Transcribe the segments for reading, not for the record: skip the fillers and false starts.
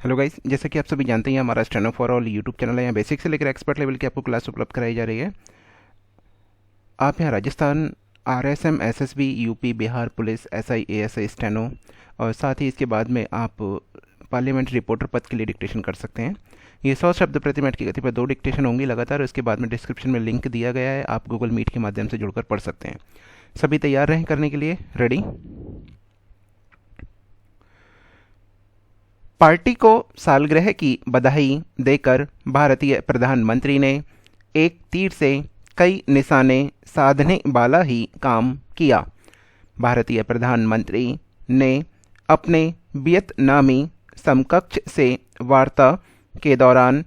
Hello guys, जैसे कि आप सभी जानते हैं हमारा steno for all YouTube channel है। यहाँ बेसिक से लेकर एक्सपर्ट लेवल की आपको क्लास उपलब्ध कराई जा रही है। आप यहाँ Rajasthan, RSM, SSB, UP, Bihar police, SI, ASI, steno और साथ ही इसके बाद में आप पार्लियामेंट्री रिपोर्टर पद के लिए डिक्टेशन कर सकते हैं। ये 100 शब्द प्रति मिनट की गति पर 2 डिक्टेशन होंगी लगातार। उसके बाद में डिस्क्रिप्शन में लिंक दिया गया है, आप गूगल मीट के माध्यम से जुड़कर पढ़ सकते हैं। सभी तैयार रहें करने के लिए। रेडी। पार्टी को सालगिरह की बधाई देकर भारतीय प्रधानमंत्री ने एक तीर से कई निशाने साधने वाला ही काम किया। भारतीय प्रधानमंत्री ने अपने वियतनामी समकक्ष से वार्ता के दौरान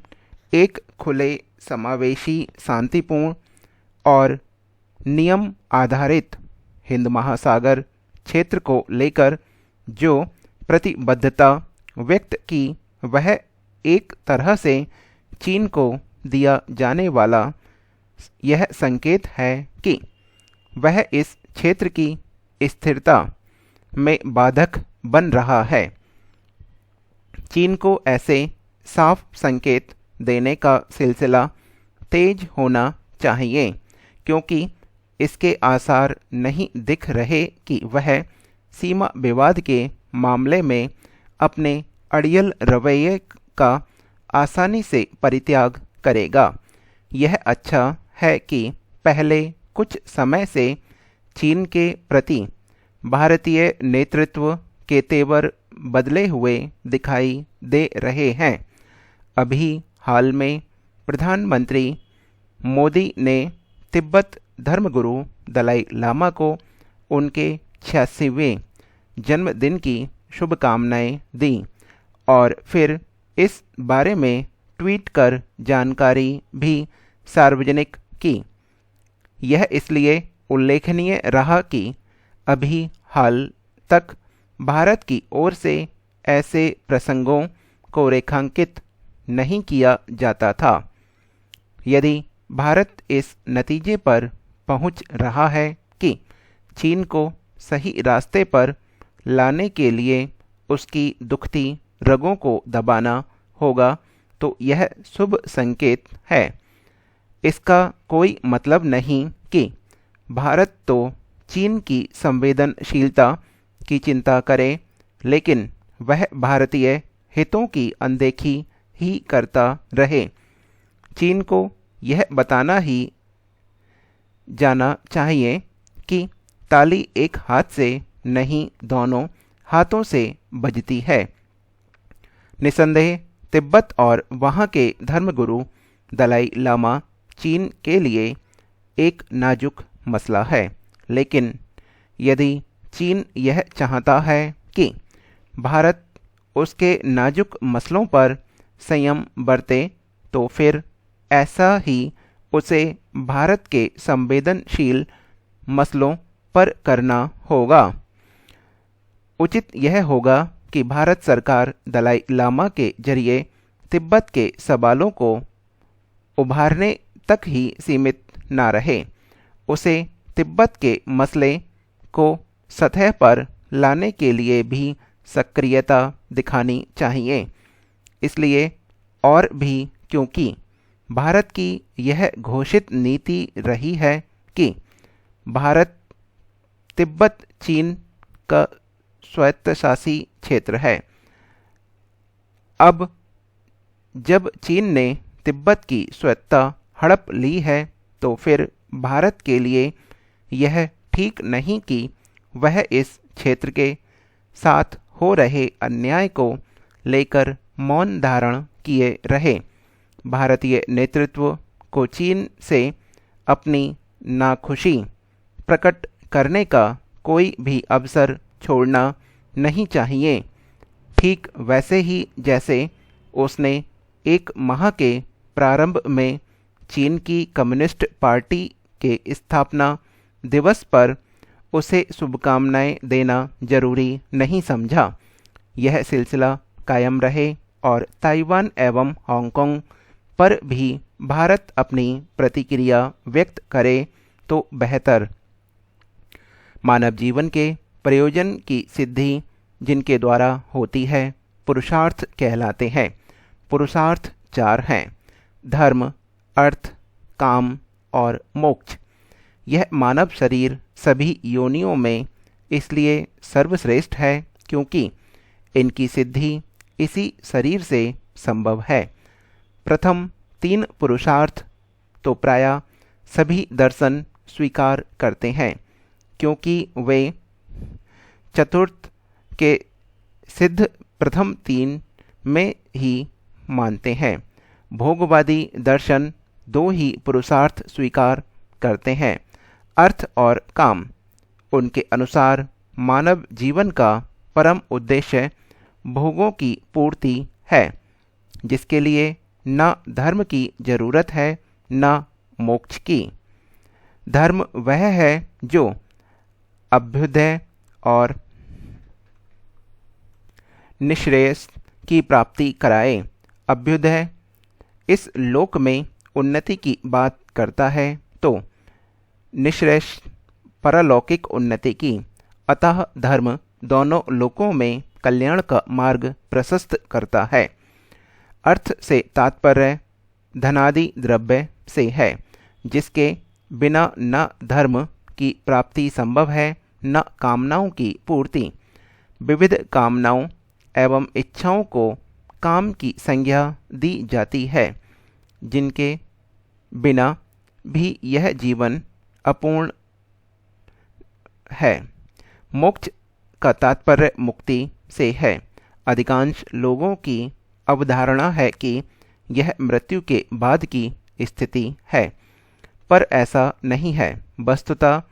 एक खुले, समावेशी, शांतिपूर्ण और नियम आधारित हिंद महासागर क्षेत्र को लेकर जो प्रतिबद्धता व्यक्त की, वह एक तरह से चीन को दिया जाने वाला यह संकेत है कि वह इस क्षेत्र की स्थिरता में बाधक बन रहा है। चीन को ऐसे साफ संकेत देने का सिलसिला तेज होना चाहिए, क्योंकि इसके आसार नहीं दिख रहे कि वह सीमा विवाद के मामले में अपने अड़ियल रवैये का आसानी से परित्याग करेगा। यह अच्छा है कि पहले कुछ समय से चीन के प्रति भारतीय नेतृत्व के तेवर बदले हुए दिखाई दे रहे हैं। अभी हाल में प्रधानमंत्री मोदी ने तिब्बत धर्मगुरु दलाई लामा को उनके 86वें जन्मदिन की शुभकामनाएं दी और फिर इस बारे में ट्वीट कर जानकारी भी सार्वजनिक की। यह इसलिए उल्लेखनीय रहा कि अभी हाल तक भारत की ओर से ऐसे प्रसंगों को रेखांकित नहीं किया जाता था। यदि भारत इस नतीजे पर पहुंच रहा है कि चीन को सही रास्ते पर लाने के लिए उसकी दुखती रगों को दबाना होगा, तो यह शुभ संकेत है। इसका कोई मतलब नहीं कि भारत तो चीन की संवेदनशीलता की चिंता करे, लेकिन वह भारतीय हितों की अनदेखी ही करता रहे। चीन को यह बताना ही जाना चाहिए कि ताली एक हाथ से नहीं, दोनों हाथों से बजती है। निसंदेह तिब्बत और वहाँ के धर्मगुरु दलाई लामा चीन के लिए एक नाजुक मसला है, लेकिन यदि चीन यह चाहता है कि भारत उसके नाजुक मसलों पर संयम बरते, तो फिर ऐसा ही उसे भारत के संवेदनशील मसलों पर करना होगा। उचित यह होगा कि भारत सरकार दलाई लामा के जरिए तिब्बत के सवालों को उभारने तक ही सीमित न रहे, उसे तिब्बत के मसले को सतह पर लाने के लिए भी सक्रियता दिखानी चाहिए। इसलिए और भी क्योंकि भारत की यह घोषित नीति रही है कि भारत तिब्बत चीन का स्वायत्तशासी क्षेत्र है। अब जब चीन ने तिब्बत की स्वायत्तता हड़प ली है, तो फिर भारत के लिए यह ठीक नहीं कि वह इस क्षेत्र के साथ हो रहे अन्याय को लेकर मौन धारण किए रहे। भारतीय नेतृत्व को चीन से अपनी नाखुशी प्रकट करने का कोई भी अवसर छोड़ना नहीं चाहिए, ठीक वैसे ही जैसे उसने 1 माह के प्रारंभ में चीन की कम्युनिस्ट पार्टी के स्थापना दिवस पर उसे शुभकामनाएं देना जरूरी नहीं समझा। यह सिलसिला कायम रहे और ताइवान एवं हांगकांग पर भी भारत अपनी प्रतिक्रिया व्यक्त करे तो बेहतर। मानव जीवन के प्रयोजन की सिद्धि जिनके द्वारा होती है, पुरुषार्थ कहलाते हैं। पुरुषार्थ 4 हैं: धर्म, अर्थ, काम और मोक्ष। यह मानव शरीर सभी योनियों में इसलिए सर्वश्रेष्ठ है क्योंकि इनकी सिद्धि इसी शरीर से संभव है। प्रथम 3 पुरुषार्थ तो प्रायः सभी दर्शन स्वीकार करते हैं क्योंकि वे चतुर्थ के सिद्ध प्रथम 3 में ही मानते हैं। भोगवादी दर्शन 2 ही पुरुषार्थ स्वीकार करते हैं: अर्थ और काम। उनके अनुसार मानव जीवन का परम उद्देश्य भोगों की पूर्ति है, जिसके लिए न धर्म की जरूरत है न मोक्ष की। धर्म वह है जो अभ्युदय और निःश्रेयस की प्राप्ति कराए। अभ्युदय इस लोक में उन्नति की बात करता है तो निःश्रेयस परलौकिक उन्नति की। अतः धर्म दोनों लोकों में कल्याण का मार्ग प्रशस्त करता है। अर्थ से तात्पर्य धनादि द्रव्य से है, जिसके बिना न धर्म की प्राप्ति संभव है न कामनाओं की पूर्ति। विविध कामनाओं एवं इच्छाओं को काम की संज्ञा दी जाती है, जिनके बिना भी यह जीवन अपूर्ण है। मोक्ष का तात्पर्य मुक्ति से है। अधिकांश लोगों की अवधारणा है कि यह मृत्यु के बाद की स्थिति है, पर ऐसा नहीं है। वस्तुतः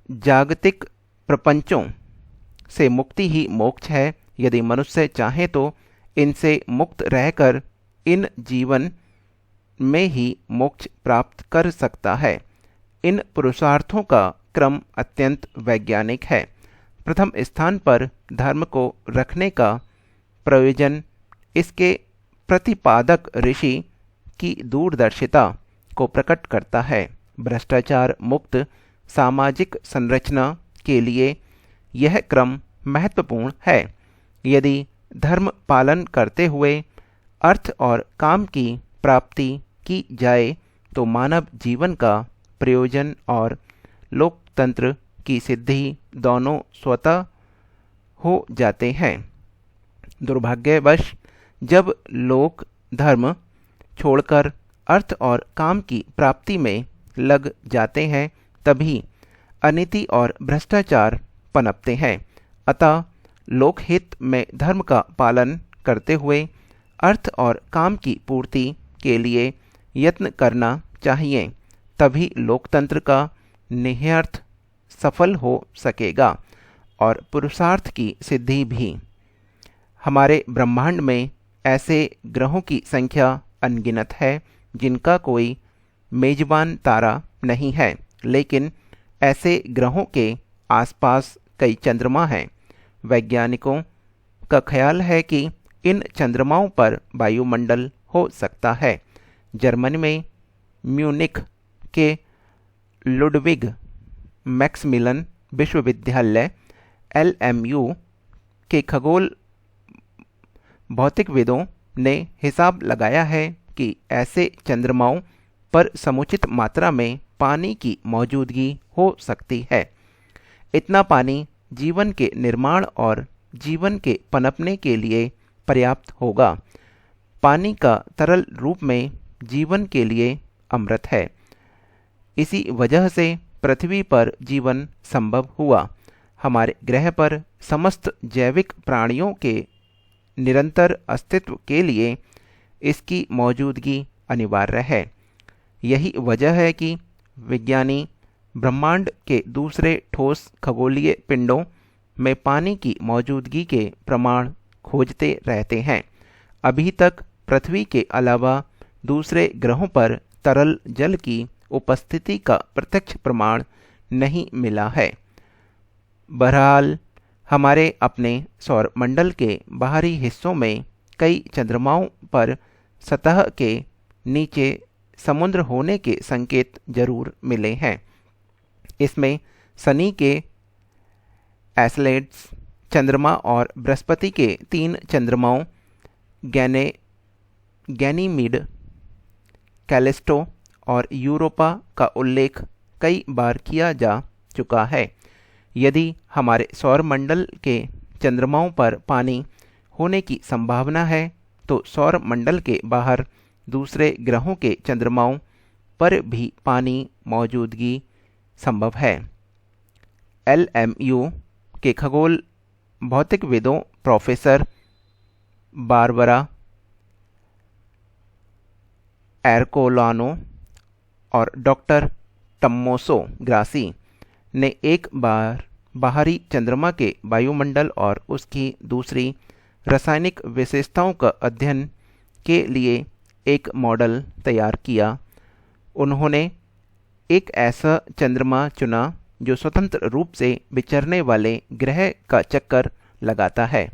जागतिक प्रपंचों से मुक्ति ही मोक्ष है। यदि मनुष्य चाहे तो इनसे मुक्त रहकर इन जीवन में ही मोक्ष प्राप्त कर सकता है। इन पुरुषार्थों का क्रम अत्यंत वैज्ञानिक है। प्रथम स्थान पर धर्म को रखने का प्रयोजन इसके प्रतिपादक ऋषि की दूरदर्शिता को प्रकट करता है। भ्रष्टाचार मुक्त सामाजिक संरचना के लिए यह क्रम महत्वपूर्ण है। यदि धर्म पालन करते हुए अर्थ और काम की प्राप्ति की जाए तो मानव जीवन का प्रयोजन और लोकतंत्र की सिद्धि दोनों स्वतः हो जाते हैं। दुर्भाग्यवश जब लोग धर्म छोड़कर अर्थ और काम की प्राप्ति में लग जाते हैं, तभी अनीति और भ्रष्टाचार पनपते हैं। अतः लोकहित में धर्म का पालन करते हुए अर्थ और काम की पूर्ति के लिए यत्न करना चाहिए, तभी लोकतंत्र का निहितार्थ सफल हो सकेगा और पुरुषार्थ की सिद्धि भी। हमारे ब्रह्मांड में ऐसे ग्रहों की संख्या अनगिनत है जिनका कोई मेजबान तारा नहीं है, लेकिन ऐसे ग्रहों के आसपास कई चंद्रमा हैं। वैज्ञानिकों का ख्याल है कि इन चंद्रमाओं पर वायुमंडल हो सकता है। जर्मनी में म्यूनिख के लुडविग मैक्समिलन विश्वविद्यालय LMU के खगोल भौतिकविदों ने हिसाब लगाया है कि ऐसे चंद्रमाओं पर समुचित मात्रा में पानी की मौजूदगी हो सकती है। इतना पानी जीवन के निर्माण और जीवन के पनपने के लिए पर्याप्त होगा। पानी का तरल रूप में जीवन के लिए अमृत है। इसी वजह से पृथ्वी पर जीवन संभव हुआ। हमारे ग्रह पर समस्त जैविक प्राणियों के निरंतर अस्तित्व के लिए इसकी मौजूदगी अनिवार्य है। यही वजह है कि विज्ञानी ब्रह्मांड के दूसरे ठोस खगोलीय पिंडों में पानी की मौजूदगी के प्रमाण खोजते रहते हैं। अभी तक पृथ्वी के अलावा दूसरे ग्रहों पर तरल जल की उपस्थिति का प्रत्यक्ष प्रमाण नहीं मिला है। बहरहाल हमारे अपने सौरमंडल के बाहरी हिस्सों में कई चंद्रमाओं पर सतह के नीचे समुद्र होने के संकेत जरूर मिले हैं। इसमें शनि के एस्लेट्स, चंद्रमा और बृहस्पति के 3 चंद्रमाओं गैनीमीड, कैलिस्टो और यूरोपा का उल्लेख कई बार किया जा चुका है। यदि हमारे सौरमंडल के चंद्रमाओं पर पानी होने की संभावना है तो सौरमंडल के बाहर दूसरे ग्रहों के चंद्रमाओं पर भी पानी मौजूदगी संभव है। LMU के खगोल भौतिकविदों प्रोफेसर बारबरा एरकोलानो और डॉक्टर टम्मोसो ग्रासी ने एक बार बाहरी चंद्रमा के वायुमंडल और उसकी दूसरी रासायनिक विशेषताओं का अध्ययन के लिए एक मॉडल तैयार किया। उन्होंने एक ऐसा चंद्रमा चुना जो स्वतंत्र रूप से विचरने वाले ग्रह का चक्कर लगाता है।